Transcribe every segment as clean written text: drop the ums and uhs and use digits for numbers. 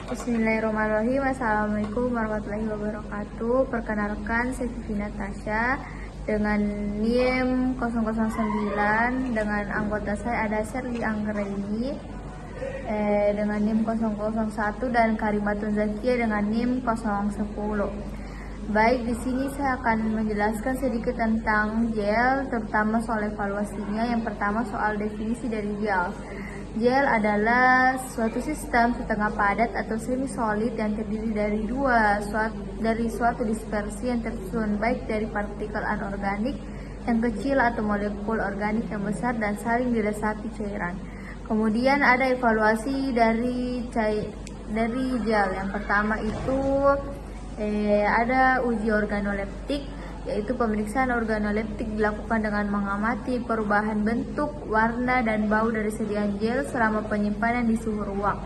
Bismillahirrahmanirrahim. Assalamualaikum warahmatullahi wabarakatuh. Perkenalkan, saya Vivi Natasha dengan NIM 009 dengan anggota saya ada Sherly Anggraini dengan NIM 001 dan Karimatun Zakia dengan NIM 010. Baik, di sini saya akan menjelaskan sedikit tentang gel, terutama soal evaluasinya. Yang pertama soal definisi dari gel. Gel adalah suatu sistem setengah padat atau semi solid yang terdiri dari suatu dispersi yang tersusun baik dari partikel anorganik yang kecil atau molekul organik yang besar dan saling diresapi cairan. Kemudian ada evaluasi dari gel. Yang pertama itu ada uji organoleptik, yaitu pemeriksaan organoleptik dilakukan dengan mengamati perubahan bentuk, warna, dan bau dari sediaan gel selama penyimpanan di suhu ruang.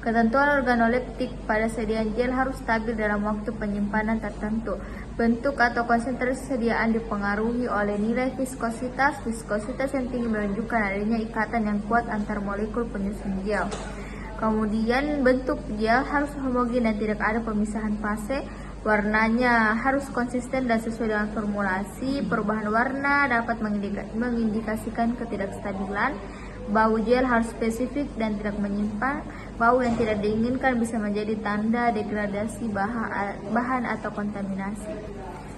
Ketentuan organoleptik pada sediaan gel harus stabil dalam waktu penyimpanan tertentu. Bentuk atau konsentrasi sediaan dipengaruhi oleh nilai viskositas. Viskositas yang tinggi menunjukkan adanya ikatan yang kuat antar molekul penyusun gel. Kemudian bentuk gel harus homogen dan tidak ada pemisahan fase. Warnanya harus konsisten dan sesuai dengan formulasi. Perubahan warna dapat mengindikasikan ketidakstabilan. Bau gel harus spesifik dan tidak menyimpan. Bau yang tidak diinginkan bisa menjadi tanda degradasi bahan atau kontaminasi.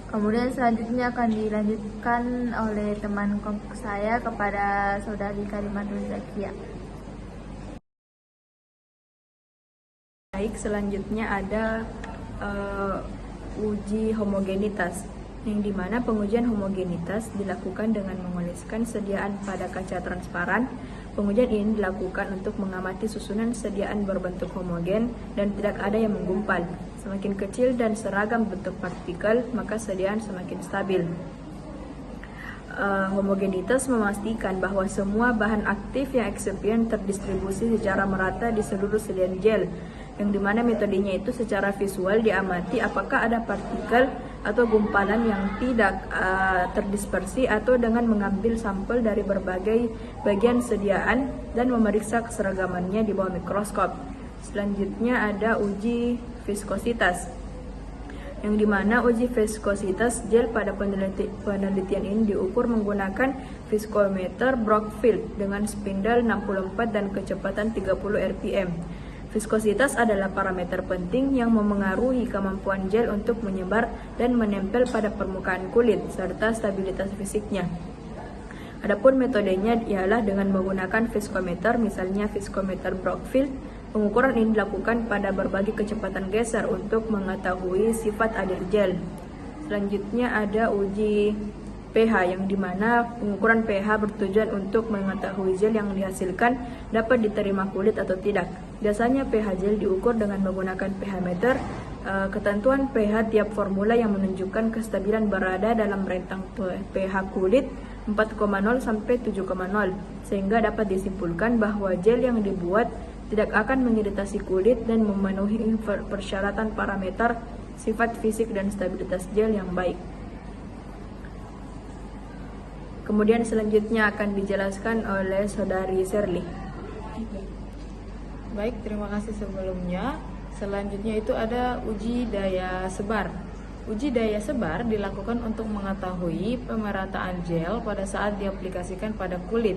Kemudian selanjutnya akan dilanjutkan oleh teman kelompok saya kepada saudari Karimatun Zakia. Baik, selanjutnya ada uji homogenitas, yang dimana pengujian homogenitas dilakukan dengan mengoleskan sediaan pada kaca transparan. Pengujian ini dilakukan untuk mengamati susunan sediaan berbentuk homogen dan tidak ada yang menggumpal. Semakin kecil dan seragam bentuk partikel, maka sediaan semakin stabil. Homogenitas memastikan bahwa semua bahan aktif yang eksipien terdistribusi secara merata di seluruh sediaan gel, yang dimana metodenya itu secara visual diamati apakah ada partikel atau gumpalan yang tidak terdispersi, atau dengan mengambil sampel dari berbagai bagian sediaan dan memeriksa keseragamannya di bawah mikroskop. Selanjutnya ada uji viskositas, yang dimana uji viskositas gel pada penelitian ini diukur menggunakan viskometer Brockfield dengan spindle 64 dan kecepatan 30 rpm. Viskositas adalah parameter penting yang memengaruhi kemampuan gel untuk menyebar dan menempel pada permukaan kulit serta stabilitas fisiknya. Adapun metodenya ialah dengan menggunakan viskometer, misalnya viskometer Brockfield. Pengukuran ini dilakukan pada berbagai kecepatan geser untuk mengetahui sifat adir gel. Selanjutnya ada uji pH, yang dimana pengukuran pH bertujuan untuk mengetahui gel yang dihasilkan dapat diterima kulit atau tidak. Biasanya pH gel diukur dengan menggunakan pH meter. Ketentuan pH tiap formula yang menunjukkan kestabilan berada dalam rentang pH kulit 4,0 sampai 7,0, sehingga dapat disimpulkan bahwa gel yang dibuat tidak akan mengiritasi kulit dan memenuhi persyaratan parameter sifat fisik dan stabilitas gel yang baik. Kemudian selanjutnya akan dijelaskan oleh saudari Sherly. Baik, terima kasih sebelumnya. Selanjutnya itu ada uji daya sebar. Uji daya sebar dilakukan untuk mengetahui pemerataan gel pada saat diaplikasikan pada kulit.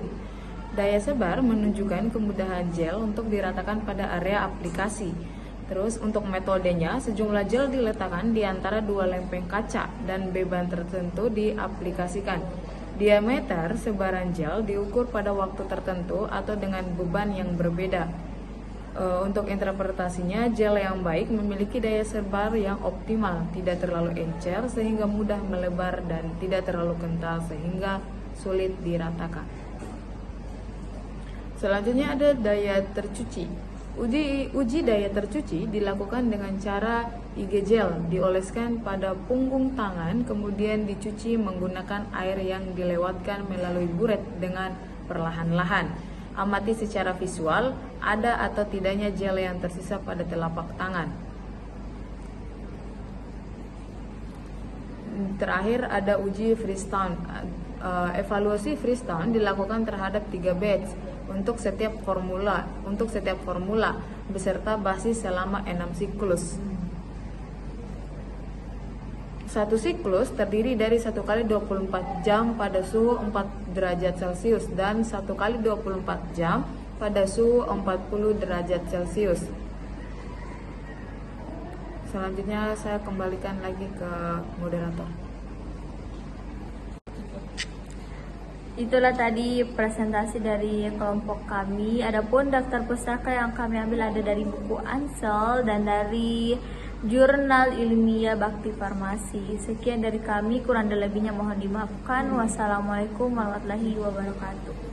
Daya sebar menunjukkan kemudahan gel untuk diratakan pada area aplikasi. Terus untuk metodenya, sejumlah gel diletakkan di antara dua lempeng kaca dan beban tertentu diaplikasikan. Diameter sebaran gel diukur pada waktu tertentu atau dengan beban yang berbeda. Untuk interpretasinya, gel yang baik memiliki daya sebar yang optimal, tidak terlalu encer sehingga mudah melebar dan tidak terlalu kental sehingga sulit diratakan. Selanjutnya ada daya tercuci. Uji daya tercuci dilakukan dengan cara IG gel dioleskan pada punggung tangan, kemudian dicuci menggunakan air yang dilewatkan melalui buret dengan perlahan-lahan. Amati secara visual ada atau tidaknya gel yang tersisa pada telapak tangan. Terakhir ada uji freestone. Evaluasi freestone dilakukan terhadap 3 batch untuk setiap formula. beserta basis selama 6 siklus. Satu siklus terdiri dari 1 kali 24 jam pada suhu 4 derajat Celcius dan 1 kali 24 jam pada suhu 40 derajat Celcius. Selanjutnya saya kembalikan lagi ke moderator. Itulah tadi presentasi dari kelompok kami. Adapun daftar pustaka yang kami ambil ada dari buku Ansel dan dari Jurnal Ilmiah Bakti Farmasi. Sekian dari kami, kurang dan lebihnya mohon dimaafkan. Wassalamualaikum warahmatullahi wabarakatuh.